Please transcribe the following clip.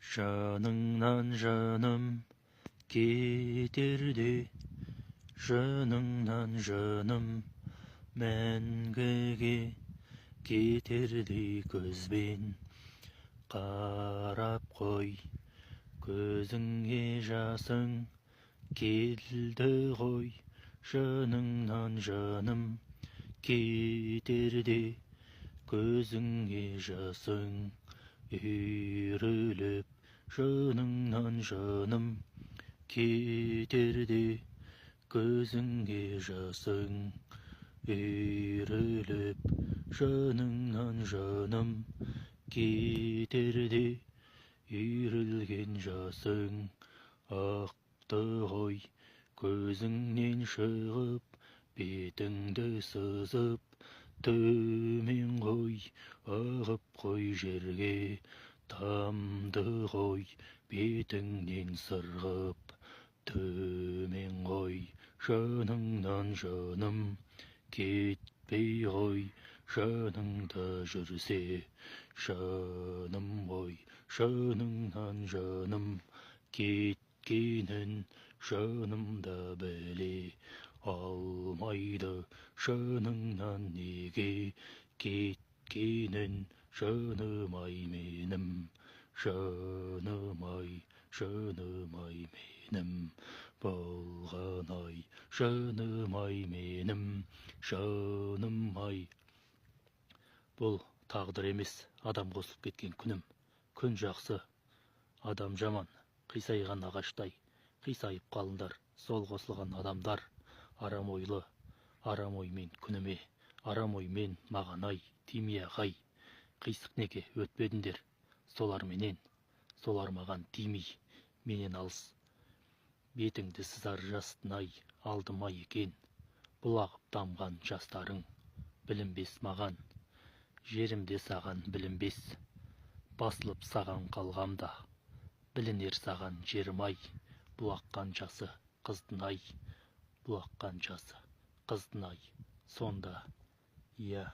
жаныңнан жаным кетерде, жаныңнан жаным мәңгіге кетердей көзбен қарап қой. Көзіңе жасың келді ғой, жаныңнан жаным кетерде, көзіңе жасың үйріліп, жаныңнан жаным кетерде, көзіңе жасың үйріліп, жаныңнан жаным кетерде, үйрілген жасың ақты ғой. Көзіңнен шығып, бетіңді сызып, төмен ғой, ағып қой жерге, тамды ғой, бетіңнен сырғып, төмен ғой. Жаныңнан жаным кетпей ғой, жаныңда жүрсе жаным ғой. Жаныңнан жаным кеткенін жанымда біле алмайды, жаныңнан неге кеткенін жаным-ай менім, жаным-ай, жаным-ай менім болған-ай, жаным-ай менім, жаным-ай. Бұл тағдыр емес, адам қосылып кеткен күнім. Күн жақсы, адам жаман, қисайған ағаштай, қисайып қалындар, сол қосылған адамдар. Арам ойлы, арам оймен күніме, арам оймен маған-ай, тимей ағай. Қисық неге өтпедіңдер, солар менен, солар маған тимей, менен алыс. Бетіңді сызар жастын-ай, алдыма екен, бұлағып тамған жастарың, білінбес маған, жерімде саған білінбес, басылып саған қалғамда, білінер саған жерім-ай. Бұлаққан жасы қыздың-ай, бұлаққан жасы қыздың-ай, сонда, иә.